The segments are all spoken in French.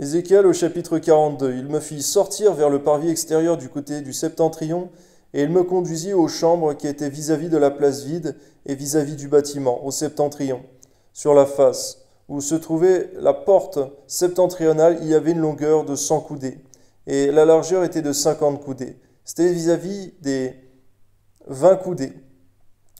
Ézéchiel au chapitre 42. Il me fit sortir vers le parvis extérieur du côté du septentrion, et il me conduisit aux chambres qui étaient vis-à-vis de la place vide et vis-à-vis du bâtiment, au septentrion, sur la face, où se trouvait la porte septentrionale. Il y avait une longueur de 100 coudées, et la largeur était de 50 coudées. C'était vis-à-vis des 20 coudées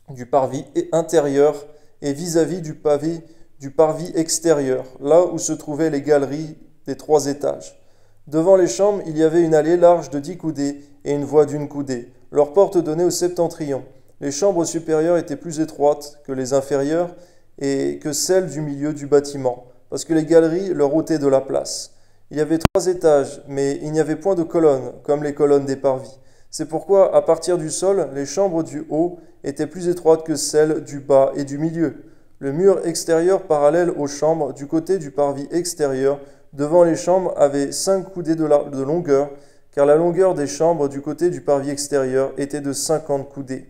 du parvis intérieur et vis-à-vis du parvis extérieur, là où se trouvaient les galeries des 3 étages. Devant les chambres, il y avait une allée large de 10 coudées et une voie d'1 coudée. Leur porte donnait au septentrion. Les chambres supérieures étaient plus étroites que les inférieures et que celles du milieu du bâtiment, parce que les galeries leur ôtaient de la place. Il y avait 3 étages, mais il n'y avait point de colonnes, comme les colonnes des parvis. C'est pourquoi, à partir du sol, les chambres du haut étaient plus étroites que celles du bas et du milieu. Le mur extérieur parallèle aux chambres, du côté du parvis extérieur, devant les chambres, avait 5 coudées de longueur, car la longueur des chambres du côté du parvis extérieur était de 50 coudées.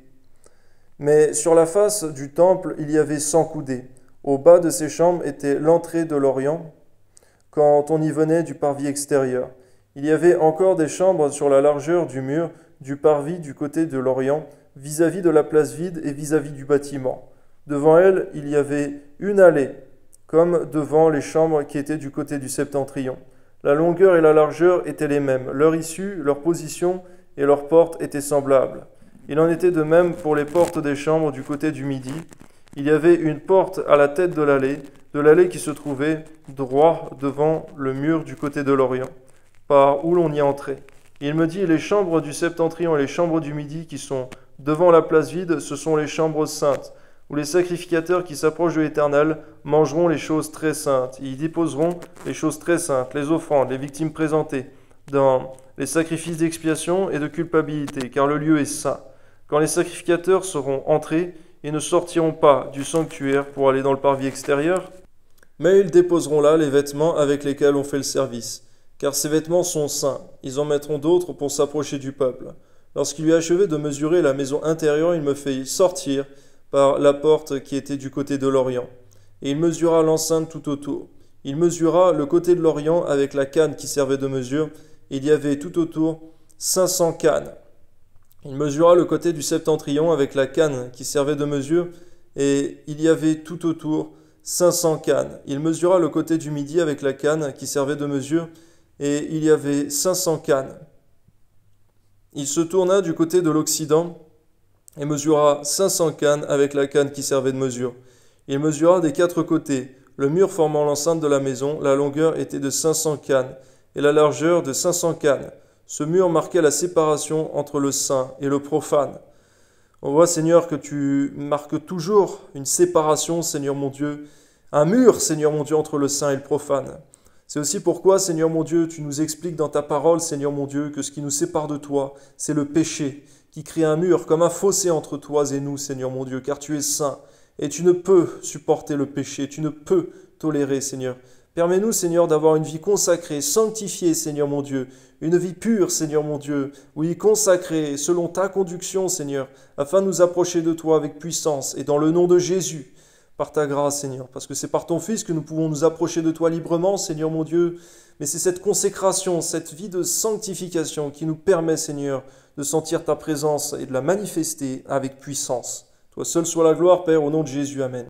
Mais sur la face du temple, il y avait 100 coudées. Au bas de ces chambres était l'entrée de l'Orient, quand on y venait du parvis extérieur. Il y avait encore des chambres sur la largeur du mur du parvis du côté de l'Orient, vis-à-vis de la place vide et vis-à-vis du bâtiment. Devant elle, il y avait une allée, comme devant les chambres qui étaient du côté du septentrion. La longueur et la largeur étaient les mêmes. Leur issue, leur position et leurs portes étaient semblables. Il en était de même pour les portes des chambres du côté du midi. Il y avait une porte à la tête de l'allée qui se trouvait droit devant le mur du côté de l'Orient, par où l'on y entrait. Il me dit, les chambres du septentrion et les chambres du midi qui sont devant la place vide, ce sont les chambres saintes, où les sacrificateurs qui s'approchent de l'Éternel mangeront les choses très saintes. Ils y déposeront les choses très saintes, les offrandes, les victimes présentées, dans les sacrifices d'expiation et de culpabilité, car le lieu est saint. Quand les sacrificateurs seront entrés, ils ne sortiront pas du sanctuaire pour aller dans le parvis extérieur, mais ils déposeront là les vêtements avec lesquels on fait le service, car ces vêtements sont saints. Ils en mettront d'autres pour s'approcher du peuple. Lorsqu'il eut achevé de mesurer la maison intérieure, il me fit sortir par la porte qui était du côté de l'Orient. Et il mesura l'enceinte tout autour. Il mesura le côté de l'Orient avec la canne qui servait de mesure. Il y avait tout autour 500 cannes. Il mesura le côté du septentrion avec la canne qui servait de mesure, et il y avait tout autour 500 cannes. Il mesura le côté du midi avec la canne qui servait de mesure, et il y avait 500 cannes. Il se tourna du côté de l'Occident, et mesura 500 cannes avec la canne qui servait de mesure. Il mesura des 4 côtés, le mur formant l'enceinte de la maison. La longueur était de 500 cannes, et la largeur de 500 cannes. Ce mur marquait la séparation entre le saint et le profane. On voit, Seigneur, que tu marques toujours une séparation, Seigneur mon Dieu, un mur, Seigneur mon Dieu, entre le saint et le profane. C'est aussi pourquoi, Seigneur mon Dieu, tu nous expliques dans ta parole, Seigneur mon Dieu, que ce qui nous sépare de toi, c'est le péché, qui crée un mur comme un fossé entre toi et nous, Seigneur mon Dieu, car tu es saint, et tu ne peux supporter le péché, tu ne peux tolérer, Seigneur. Permets-nous, Seigneur, d'avoir une vie consacrée, sanctifiée, Seigneur mon Dieu, une vie pure, Seigneur mon Dieu, oui, consacrée, selon ta conduction, Seigneur, afin de nous approcher de toi avec puissance, et dans le nom de Jésus, par ta grâce, Seigneur, parce que c'est par ton Fils que nous pouvons nous approcher de toi librement, Seigneur mon Dieu, mais c'est cette consécration, cette vie de sanctification qui nous permet, Seigneur, de sentir ta présence et de la manifester avec puissance. Toi seul soit la gloire, Père, au nom de Jésus, Amen.